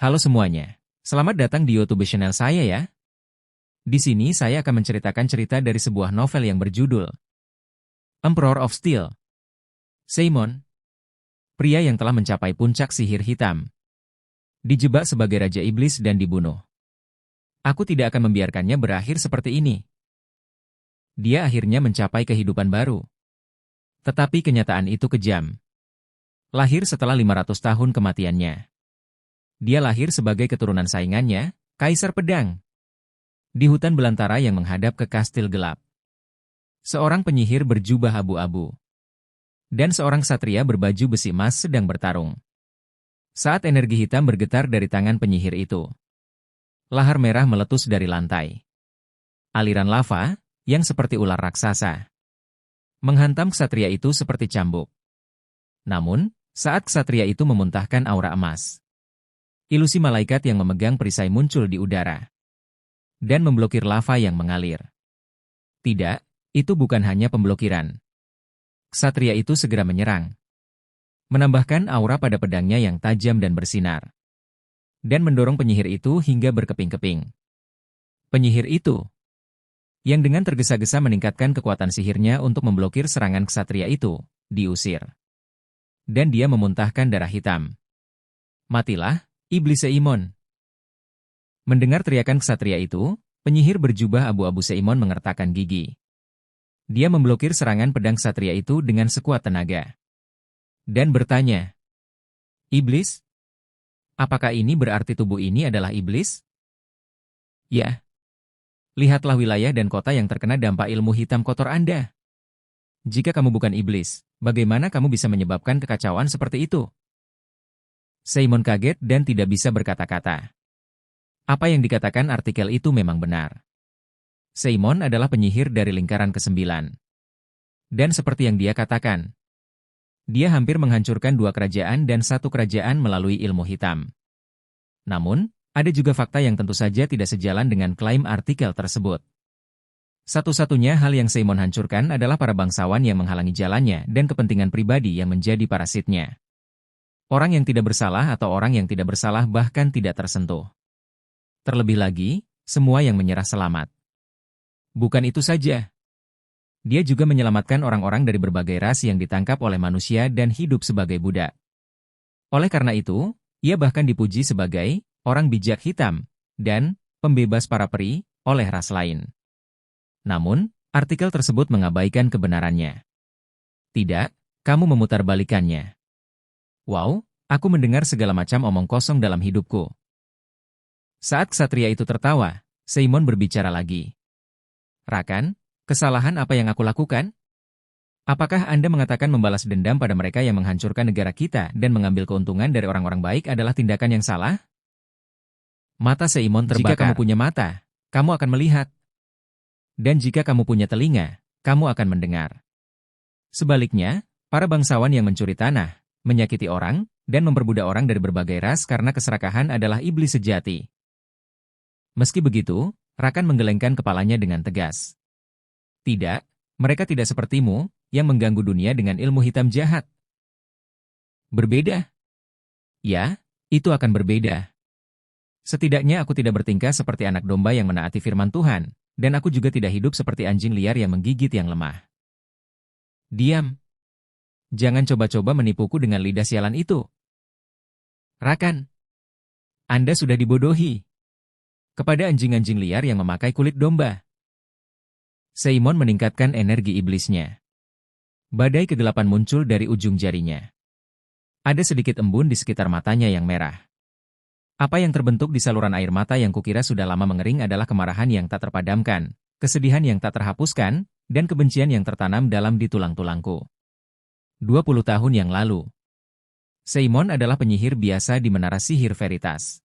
Halo semuanya, selamat datang di YouTube channel saya ya. Di sini saya akan menceritakan cerita dari sebuah novel yang berjudul Emperor of Steel. Seimon, pria yang telah mencapai puncak sihir hitam, dijebak sebagai Raja Iblis dan dibunuh. Aku tidak akan membiarkannya berakhir seperti ini. Dia akhirnya mencapai kehidupan baru. Tetapi kenyataan itu kejam. Lahir setelah 500 tahun kematiannya. Dia lahir sebagai keturunan saingannya, Kaisar Pedang. Di hutan belantara yang menghadap ke kastil gelap. Seorang penyihir berjubah abu-abu. Dan seorang ksatria berbaju besi emas sedang bertarung. Saat energi hitam bergetar dari tangan penyihir itu, lahar merah meletus dari lantai. Aliran lava, yang seperti ular raksasa, menghantam ksatria itu seperti cambuk. Namun, saat ksatria itu memuntahkan aura emas, ilusi malaikat yang memegang perisai muncul di udara dan memblokir lava yang mengalir. Tidak, itu bukan hanya pemblokiran. Ksatria itu segera menyerang, menambahkan aura pada pedangnya yang tajam dan bersinar, dan mendorong penyihir itu hingga berkeping-keping. Penyihir itu, yang dengan tergesa-gesa meningkatkan kekuatan sihirnya untuk memblokir serangan ksatria itu, diusir. Dan dia memuntahkan darah hitam. Matilah, Iblis Seimon. Mendengar teriakan ksatria itu, penyihir berjubah abu-abu Seimon mengertakkan gigi. Dia memblokir serangan pedang ksatria itu dengan sekuat tenaga. Dan bertanya, "Iblis? Apakah ini berarti tubuh ini adalah iblis?" "Ya. Lihatlah wilayah dan kota yang terkena dampak ilmu hitam kotor Anda. Jika kamu bukan iblis, bagaimana kamu bisa menyebabkan kekacauan seperti itu?" Seimon kaget dan tidak bisa berkata-kata. Apa yang dikatakan artikel itu memang benar. Seimon adalah penyihir dari lingkaran ke-9. Dan seperti yang dia katakan, dia hampir menghancurkan 2 kerajaan dan 1 kerajaan melalui ilmu hitam. Namun, ada juga fakta yang tentu saja tidak sejalan dengan klaim artikel tersebut. Satu-satunya hal yang Seimon hancurkan adalah para bangsawan yang menghalangi jalannya dan kepentingan pribadi yang menjadi parasitnya. Orang yang tidak bersalah atau orang yang tidak bersalah bahkan tidak tersentuh. Terlebih lagi, semua yang menyerah selamat. Bukan itu saja. Dia juga menyelamatkan orang-orang dari berbagai ras yang ditangkap oleh manusia dan hidup sebagai budak. Oleh karena itu, ia bahkan dipuji sebagai orang bijak hitam dan pembebas para peri oleh ras lain. Namun, artikel tersebut mengabaikan kebenarannya. Tidak, kamu memutarbalikannya. Wow, aku mendengar segala macam omong kosong dalam hidupku. Saat ksatria itu tertawa, Seimon berbicara lagi. Rakan, kesalahan apa yang aku lakukan? Apakah Anda mengatakan membalas dendam pada mereka yang menghancurkan negara kita dan mengambil keuntungan dari orang-orang baik adalah tindakan yang salah? Mata Seimon terbakar. Jika kamu punya mata, kamu akan melihat. Dan jika kamu punya telinga, kamu akan mendengar. Sebaliknya, para bangsawan yang mencuri tanah, menyakiti orang, dan memperbudak orang dari berbagai ras karena keserakahan adalah iblis sejati. Meski begitu, Rakan menggelengkan kepalanya dengan tegas. Tidak, mereka tidak sepertimu, yang mengganggu dunia dengan ilmu hitam jahat. Berbeda? Ya, itu akan berbeda. Setidaknya aku tidak bertingkah seperti anak domba yang menaati firman Tuhan, dan aku juga tidak hidup seperti anjing liar yang menggigit yang lemah. Diam. Jangan coba-coba menipuku dengan lidah sialan itu. Rakan, Anda sudah dibodohi. Kepada anjing-anjing liar yang memakai kulit domba. Seimon meningkatkan energi iblisnya. Badai kegelapan muncul dari ujung jarinya. Ada sedikit embun di sekitar matanya yang merah. Apa yang terbentuk di saluran air mata yang kukira sudah lama mengering adalah kemarahan yang tak terpadamkan, kesedihan yang tak terhapuskan, dan kebencian yang tertanam dalam di tulang-tulangku. 20 tahun yang lalu, Seimon adalah penyihir biasa di Menara Sihir Veritas.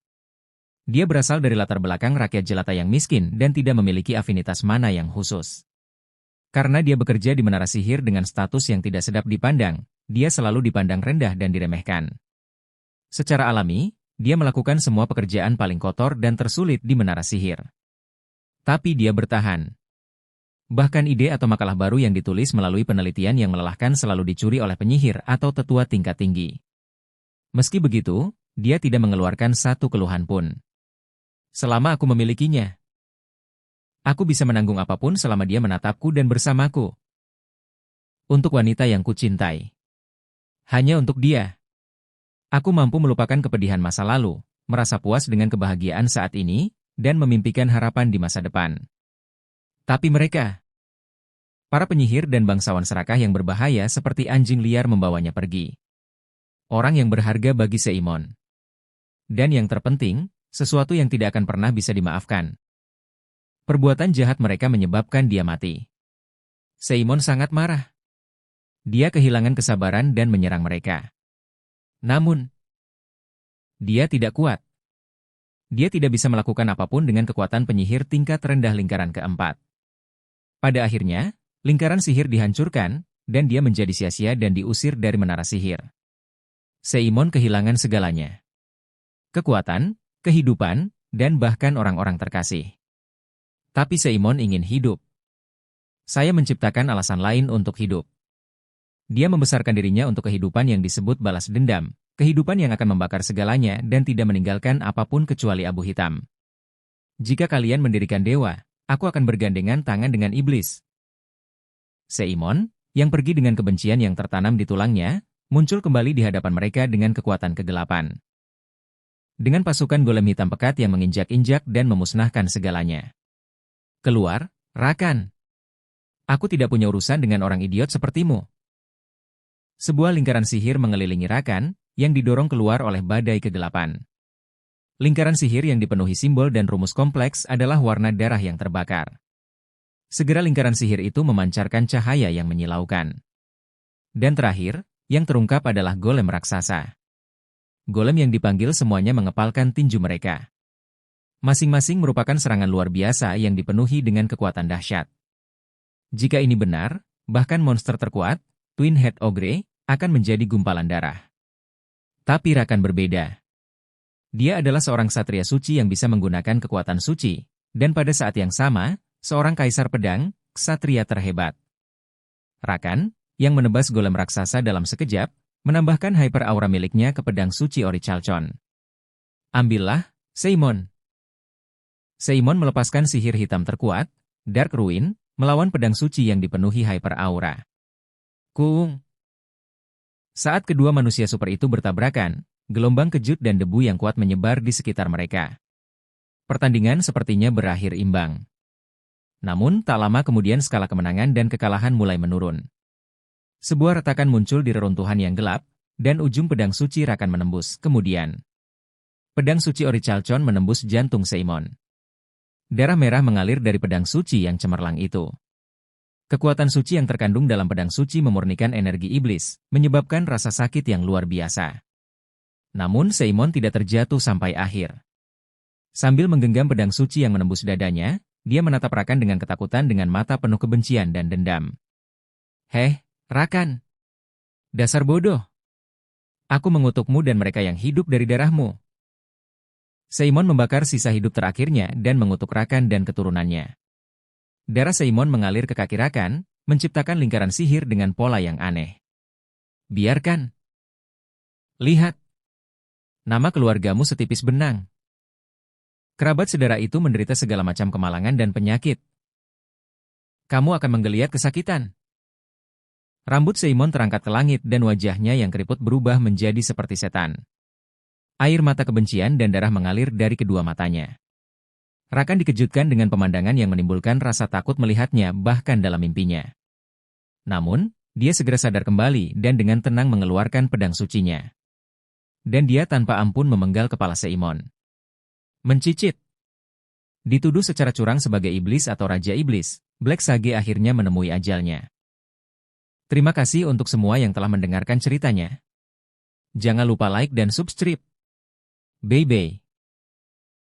Dia berasal dari latar belakang rakyat jelata yang miskin dan tidak memiliki afinitas mana yang khusus. Karena dia bekerja di Menara Sihir dengan status yang tidak sedap dipandang, dia selalu dipandang rendah dan diremehkan. Secara alami, dia melakukan semua pekerjaan paling kotor dan tersulit di Menara Sihir. Tapi dia bertahan. Bahkan ide atau makalah baru yang ditulis melalui penelitian yang melelahkan selalu dicuri oleh penyihir atau tetua tingkat tinggi. Meski begitu, Dia tidak mengeluarkan satu keluhan pun. Selama aku memilikinya, aku bisa menanggung apapun selama dia menatapku dan bersamaku. Untuk wanita yang kucintai. Hanya untuk dia. Aku mampu melupakan kepedihan masa lalu, merasa puas dengan kebahagiaan saat ini, dan memimpikan harapan di masa depan. Tapi mereka, para penyihir dan bangsawan serakah yang berbahaya seperti anjing liar membawanya pergi. Orang yang berharga bagi Seimon. Dan yang terpenting, sesuatu yang tidak akan pernah bisa dimaafkan. Perbuatan jahat mereka menyebabkan dia mati. Seimon sangat marah. Dia kehilangan kesabaran dan menyerang mereka. Namun, dia tidak kuat. Dia tidak bisa melakukan apapun dengan kekuatan penyihir tingkat rendah lingkaran keempat. Pada akhirnya, lingkaran sihir dihancurkan, dan dia menjadi sia-sia dan diusir dari menara sihir. Seimon kehilangan segalanya. Kekuatan, kehidupan, dan bahkan orang-orang terkasih. Tapi Seimon ingin hidup. Saya menciptakan alasan lain untuk hidup. Dia membesarkan dirinya untuk kehidupan yang disebut balas dendam, kehidupan yang akan membakar segalanya dan tidak meninggalkan apapun kecuali abu hitam. Jika kalian mendirikan dewa, aku akan bergandengan tangan dengan iblis. Seimon, yang pergi dengan kebencian yang tertanam di tulangnya, muncul kembali di hadapan mereka dengan kekuatan kegelapan. Dengan pasukan golem hitam pekat yang menginjak-injak dan memusnahkan segalanya. Keluar, Rakan. Aku tidak punya urusan dengan orang idiot sepertimu. Sebuah lingkaran sihir mengelilingi Rakan, yang didorong keluar oleh badai kegelapan. Lingkaran sihir yang dipenuhi simbol dan rumus kompleks adalah warna darah yang terbakar. Segera lingkaran sihir itu memancarkan cahaya yang menyilaukan. Dan terakhir, yang terungkap adalah golem raksasa. Golem yang dipanggil semuanya mengepalkan tinju mereka. Masing-masing merupakan serangan luar biasa yang dipenuhi dengan kekuatan dahsyat. Jika ini benar, bahkan monster terkuat, Twin Head Ogre, akan menjadi gumpalan darah. Tapi Rakan berbeda. Dia adalah seorang satria suci yang bisa menggunakan kekuatan suci, dan pada saat yang sama, seorang kaisar pedang, ksatria terhebat. Rakan, yang menebas golem raksasa dalam sekejap, menambahkan hyper aura miliknya ke pedang suci Orichalcon. Ambillah, Seimon. Seimon melepaskan sihir hitam terkuat, Dark Ruin, melawan pedang suci yang dipenuhi hyper aura. Kung. Saat kedua manusia super itu bertabrakan, gelombang kejut dan debu yang kuat menyebar di sekitar mereka. Pertandingan sepertinya berakhir imbang. Namun, tak lama kemudian skala kemenangan dan kekalahan mulai menurun. Sebuah retakan muncul di reruntuhan yang gelap, dan ujung pedang suci Rakan menembus. Kemudian, pedang suci Orichalcon menembus jantung Seimon. Darah merah mengalir dari pedang suci yang cemerlang itu. Kekuatan suci yang terkandung dalam pedang suci memurnikan energi iblis, menyebabkan rasa sakit yang luar biasa. Namun Seimon tidak terjatuh sampai akhir. Sambil menggenggam pedang suci yang menembus dadanya, dia menatap Rakan dengan ketakutan dengan mata penuh kebencian dan dendam. Heh, Rakan. Dasar bodoh. Aku mengutukmu dan mereka yang hidup dari darahmu. Seimon membakar sisa hidup terakhirnya dan mengutuk Rakan dan keturunannya. Darah Seimon mengalir ke kaki Rakan, menciptakan lingkaran sihir dengan pola yang aneh. Biarkan. Lihat. Nama keluargamu setipis benang. Kerabat sedara itu menderita segala macam kemalangan dan penyakit. Kamu akan menggeliat kesakitan. Rambut Seimon terangkat ke langit dan wajahnya yang keriput berubah menjadi seperti setan. Air mata kebencian dan darah mengalir dari kedua matanya. Rakan dikejutkan dengan pemandangan yang menimbulkan rasa takut melihatnya bahkan dalam mimpinya. Namun, dia segera sadar kembali dan dengan tenang mengeluarkan pedang sucinya. Dan dia tanpa ampun memenggal kepala Seimon. Mencicit. Dituduh secara curang sebagai iblis atau raja iblis, Black Sage akhirnya menemui ajalnya. Terima kasih untuk semua yang telah mendengarkan ceritanya. Jangan lupa like dan subscribe. Bye-bye.